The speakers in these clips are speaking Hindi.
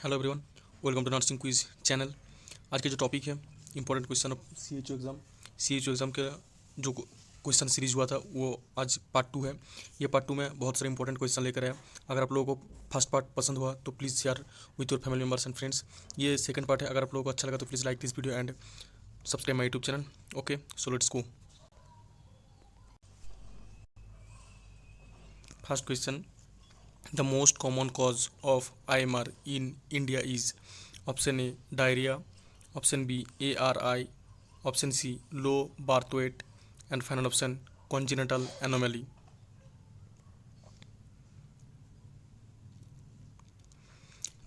Hello everyone, welcome to nursing quiz channel. आज के जो टॉपिक है important question of C H O exam के जो क्वेश्चन सीरीज हुआ था वो आज पार्ट 2 है। ये पार्ट 2 में बहुत सारे इंपॉर्टेंट क्वेश्चन लेकर आया। अगर आप लोगों को फर्स्ट पार्ट पसंद हुआ तो please share with your family members and friends. ये सेकंड पार्ट है। अगर आप लोगों को अच्छा लगा तो please like this video and subscribe my YouTube channel. Okay, so let's go. First question, the most common cause of IMR in India is option A diarrhea, option B ARI, option C low birth weight, and final option congenital anomaly.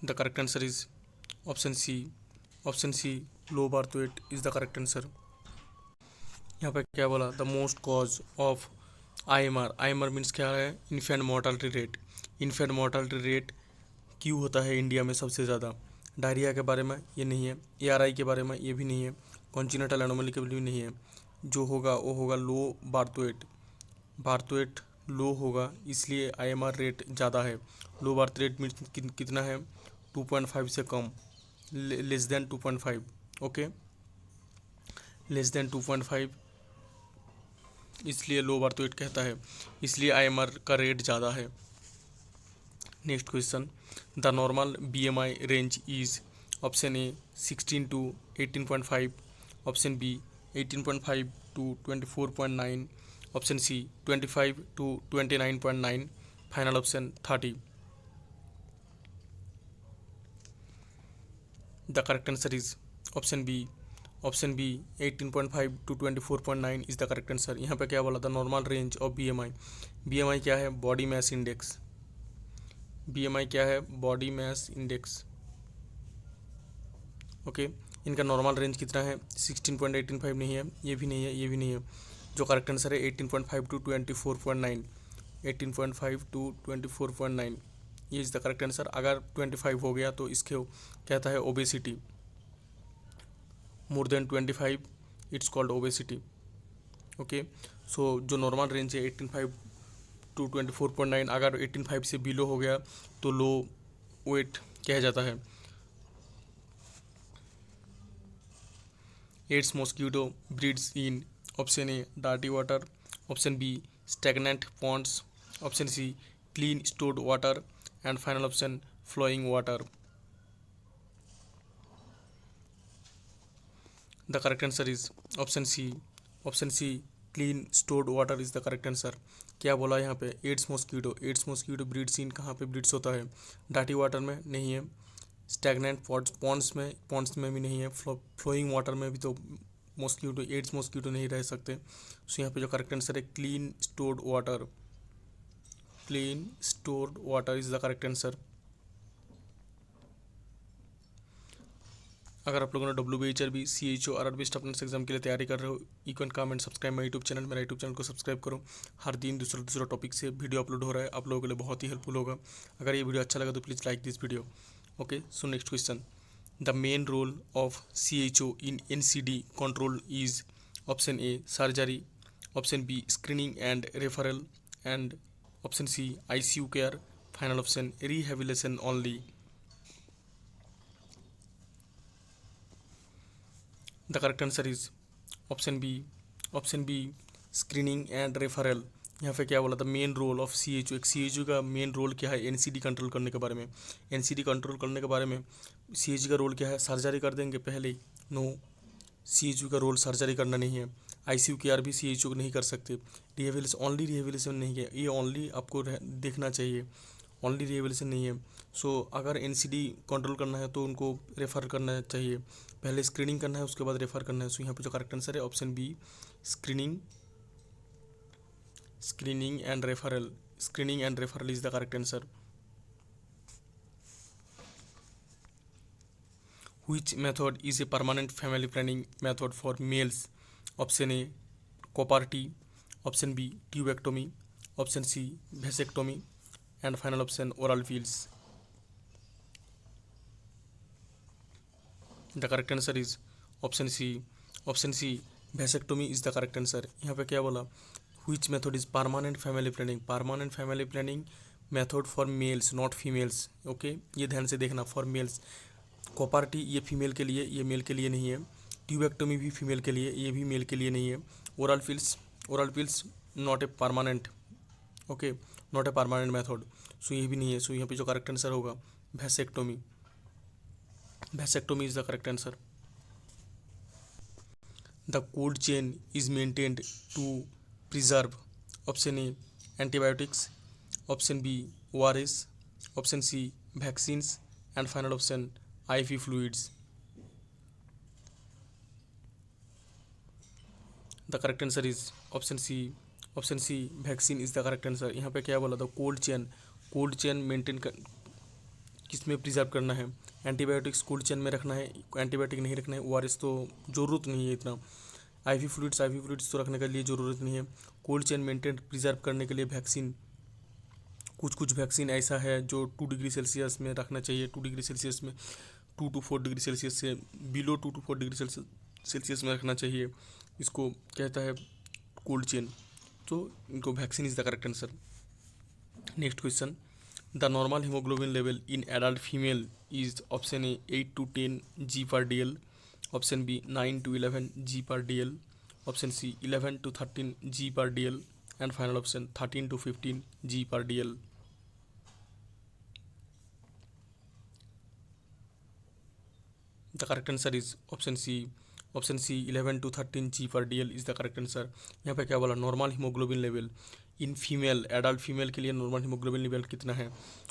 The correct answer is option C. Option C low birth weight is the correct answer. यहाँ पे क्या बोला, the most cause of I M R means क्या है, infant mortality rate. Infant mortality rate क्यों होता है इंडिया में सबसे ज़्यादा। डायरिया के बारे में ये नहीं है, ARI के बारे में ये भी नहीं है, कॉन्जिनेटल एनोमली के भी नहीं है। जो होगा वो होगा लो बार्थ वेट लो होगा, इसलिए IMR रेट ज़्यादा है। लो बार्थ रेट मीन्स कितना है, 2.5 से कम, less than 2.5। Okay, less than 2.5, इसलिए लो बर्थ वेट कहता है, इसलिए IMR का रेट ज़्यादा है। Next question, the normal BMI range is option A 16 to 18.5, option B 18.5 to 24.9, option C 25 to 29.9, final option 30। The correct answer is option B. Option B 18.5 to 24.9 is the correct answer. यहाँ पे क्या बोला था, normal range of BMI। BMI क्या है, बॉडी मैस इंडेक्स। BMI क्या है, बॉडी मैस इंडेक्स। ओके, इनका नॉर्मल रेंज कितना है, 16.85 नहीं है, ये भी नहीं है, ये भी नहीं है। जो करेक्ट आंसर है 18.5 to 24.9, 18.5 to 24.9, ये इज़ द करेक्ट आंसर। अगर 25 हो गया तो इसके कहता है obesity. More than 25 it's called obesity. Okay, so जो नॉर्मल रेंज है 18.5 to 24.9, अगर 18.5 से बिलो हो गया तो लो वेट कहा जाता है। Aedes mosquito breeds in option A dirty water, option B stagnant ponds, option C clean stored water, and final option flowing water. The correct answer is option C. Option C clean stored water is the correct answer. क्या बोला यहाँ पे, एड्स मॉस्किटो ब्रीड्स इन कहाँ पे ब्रीड्स होता है, डार्टी वाटर में नहीं है, स्टैगनेंट पॉन्ड्स में भी नहीं है, फ्लोइंग वाटर में भी तो मॉस्किटो एड्स मॉस्किटो नहीं रह सकते। सो यहाँ पे जो करेक्ट आंसर है clean stored water is the correct answer. अगर आप लोगों ने WBHRB CHO RRB staff nurse exam के लिए तैयारी कर रहे हो, you can come and subscribe my YouTube channel. मेरा यूट्यूब चैनल को सब्सक्राइब करो। हर दिन दूसरा टॉपिक से वीडियो अपलोड हो रहा है, आप लोगों के लिए बहुत ही हेल्पफुल होगा। अगर ये वीडियो अच्छा लगा तो please like this video. Okay, so next question, the main role of CHO in NCD control is option A surgery, option B screening and referral, and option C ICU care, final option rehabilitation only. The correct answer is option B screening and referral. यहाँ पे क्या बोला था, मेन रोल ऑफ CHO। एक CHO का मेन रोल क्या है, NCD कंट्रोल करने के बारे में। NCD कंट्रोल करने के बारे में CHO का रोल क्या है, सर्जरी कर देंगे पहले ही, नो, CHO का रोल सर्जरी करना नहीं है। ICU केयर भी CHO नहीं कर सकते। रिहेबिलिटेशन नहीं है, ये ओनली आपको देखना चाहिए, ओनली रिहेबिलिटेशन नहीं है। सो अगर NCD कंट्रोल करना है तो उनको रेफ़र करना चाहिए, पहले स्क्रीनिंग करना है उसके बाद रेफ़र करना है। सो यहाँ पे जो करेक्ट आंसर है option B screening and referral is the correct answer. Which method is a permanent family planning method for males? Option A Coparty, option B tubectomy, option C vasectomy, and final option oral pills. The correct answer is option C. Option C vasectomy is the correct answer. यहाँ पे क्या बोला, which method is permanent family planning? permanent family planning method for mails not females. Okay, ये ध्यान से देखना, फॉर मेल्स। कॉपर्टी ये फीमेल के लिए, ये मेल के लिए नहीं है। ट्यूबेक्टोमी भी फीमेल के लिए, ये भी मेल के लिए नहीं है। Oral pills not a permanent, okay, not a permanent method, so ये भी नहीं है। सो यहाँ पे जो करेक्ट आंसर होगा vasectomy, vasectomy is the correct answer. The cold chain is maintained to preserve, option A antibiotics, option B ORS, option C vaccines and final option IV fluids. The correct answer is option C, option C vaccine is the correct answer. यहाँ पे क्या बोला था, कोल्ड चेन मेंटेन कर, किस में प्रिजर्व करना है, एंटीबायोटिक्स कोल्ड चेन में रखना है, एंटीबायोटिक नहीं रखना है। ORS तो ज़रूरत नहीं है इतना। IV फ्लूइड्स तो रखने के लिए ज़रूरत नहीं है। कोल्ड चेन मेंटेन प्रिजर्व करने के लिए वैक्सीन, कुछ वैक्सीन ऐसा है जो 2 डिग्री सेल्सियस में रखना चाहिए, 2 डिग्री सेल्सियस में, 2 to 4 डिग्री सेल्सियस से बिलो 2 to 4 डिग्री सेल्सियस में रखना चाहिए। इसको कहता है कोल्ड चेन, तो इनको vaccine is the correct answer. Next question, the normal haemoglobin level in adult female is option A 8 to 10 G/dl, option B 9 to 11 G/dl, option C 11 to 13 G/dl and final option 13 to 15 G/dl। The correct answer is option C, option C 11 to 13 G/dl is the correct answer. यहाँ पे क्या बोला, normal haemoglobin level in female, adult female के लिए नॉर्मल हीमोग्लोबिन लेवल कितना है।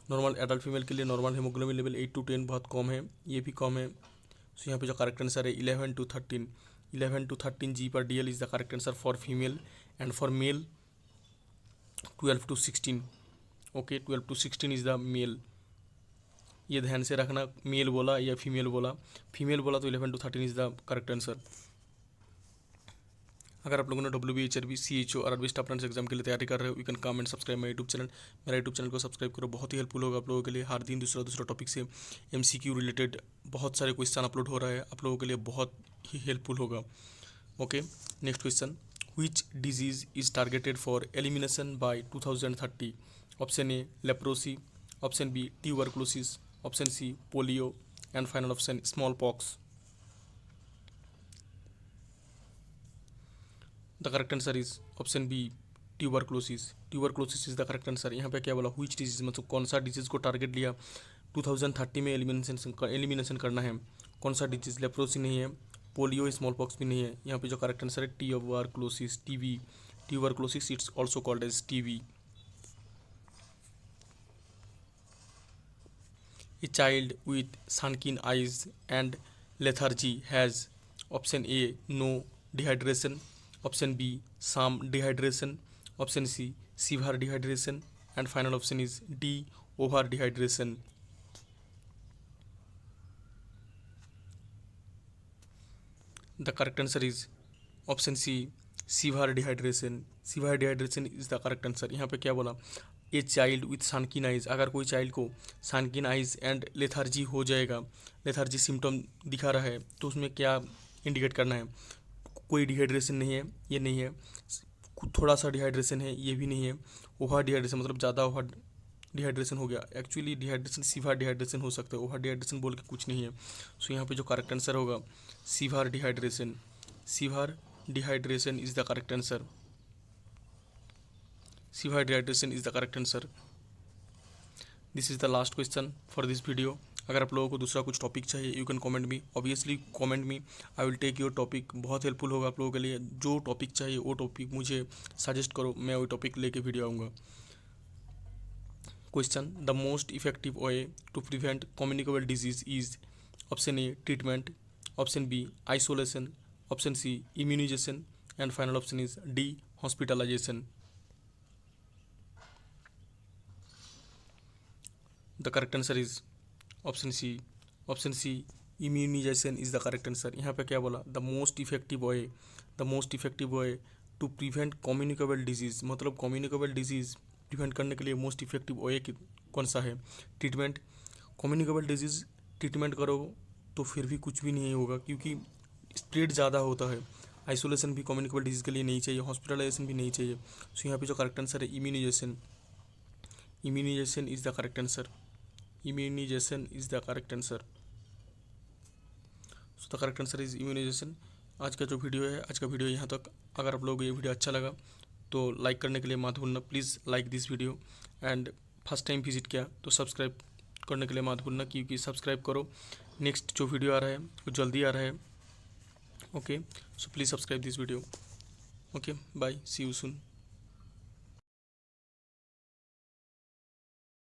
नॉर्मल एडल्ट फीमेल के लिए नॉर्मल हीमोग्लोबिन लेवल 8 to 10 बहुत कम है, ये भी कम है। सो यहाँ पे जो करेक्ट आंसर है 11 to 13, 11 to 13 G/dl is the correct answer for female, and for male 12 to 16। Okay, 12 to 16 is the male. ये ध्यान से रखना, मेल बोला या फीमेल बोला, फीमेल बोला तो 11 to 13 is the correct answer. अगर आप लोगों ने WBHRB CHO और RB स्टाफ एग्जाम के लिए तैयारी कर रहे हो, you can come and subscribe my YouTube channel. मेरा यूट्यूब चैनल को सब्सक्राइब करो, बहुत ही हेल्पफुल होगा आप लोगों के लिए। हर दिन दूसरा टॉपिक से MCQ रिलेटेड बहुत सारे क्वेश्चन अपलोड हो रहा है, आप लोगों के लिए बहुत ही हेल्पफुल होगा। Okay, next question, which disease is targeted for elimination by 2030, option A leprosy, option B tuberculosis, option C polio and final option smallpox. The correct answer is option B tuberculosis, tuberculosis is the correct answer. यहाँ पे क्या बोला, व्हिच डिजीज, मतलब कौन सा डिजीज को टारगेट लिया 2030 में एलिमिनेशन करना है, कौन सा डिजीज, लेप्रोसी नहीं है, पोलियो स्मॉल पॉक्स भी नहीं है। यहाँ पे जो करेक्ट आंसर है tuberculosis, TB, tuberculosis it's also called as TB। A child with sunken eyes and lethargy has option A no dehydration, option B some dehydration, option C severe dehydration and final option is D over dehydration। The correct answer is option C severe dehydration, severe dehydration is the correct answer। यहाँ पे क्या बोला, ए चाइल्ड विथ सनकिन आइज, अगर कोई चाइल्ड को सनकिन आइज एंड लेथार्जी हो जाएगा, लेथार्जी सिम्टम दिखा रहा है, तो उसमें क्या इंडिकेट करना है, कोई डिहाइड्रेशन नहीं है, ये नहीं है, थोड़ा सा डिहाइड्रेशन है, ये भी नहीं है, ओवर डिहाइड्रेशन मतलब ज़्यादा ओवर डिहाइड्रेशन हो गया। एक्चुअली डिहाइड्रेशन सीवियर डिहाइड्रेशन हो सकता है, ओवर डिहाइड्रेशन बोल के कुछ नहीं है। सो यहाँ पे जो करेक्ट आंसर होगा severe dehydration, severe dehydration is the correct answer, severe dehydration is the correct answer। this is the last question for this video। अगर आप लोगों को दूसरा कुछ टॉपिक चाहिए, you can comment me, obviously comment me, I will take your topic. बहुत हेल्पफुल होगा आप लोगों के लिए, जो टॉपिक चाहिए वो टॉपिक मुझे सजेस्ट करो, मैं वही टॉपिक लेके वीडियो आऊँगा। Question, the most effective way to prevent communicable disease is option A treatment, option B isolation, option C immunisation and final option is D hospitalisation. The correct answer is option C, option C immunisation is the correct answer. यहाँ पे क्या बोला, the most effective way, the most effective way to prevent communicable disease, मतलब कम्युनिकेबल डिजीज प्रिवेंट करने के लिए मोस्ट इफेक्टिव वे कौन सा है, ट्रीटमेंट। कम्युनिकेबल डिजीज ट्रीटमेंट करो तो फिर भी कुछ भी नहीं होगा, क्योंकि स्प्रेड ज़्यादा होता है। आइसोलेशन भी कम्युनिकेबल डिजीज के लिए नहीं चाहिए, हॉस्पिटलाइजेशन भी नहीं चाहिए। सो यहाँ पे जो करेक्ट आंसर है immunisation, immunisation is the correct answer. Immunisation is the correct answer. So the correct answer is immunisation. आज का जो वीडियो है, आज का वीडियो यहाँ तक। अगर आप लोगों को ये वीडियो अच्छा लगा तो लाइक करने के लिए मत भूलना, please like this video. And first time visit किया तो सब्सक्राइब करने के लिए मत भूलना, क्योंकि सब्सक्राइब करो, नेक्स्ट जो वीडियो आ रहा है वो जल्दी आ रहा है। Okay, so please subscribe this video. Okay, bye, see you soon.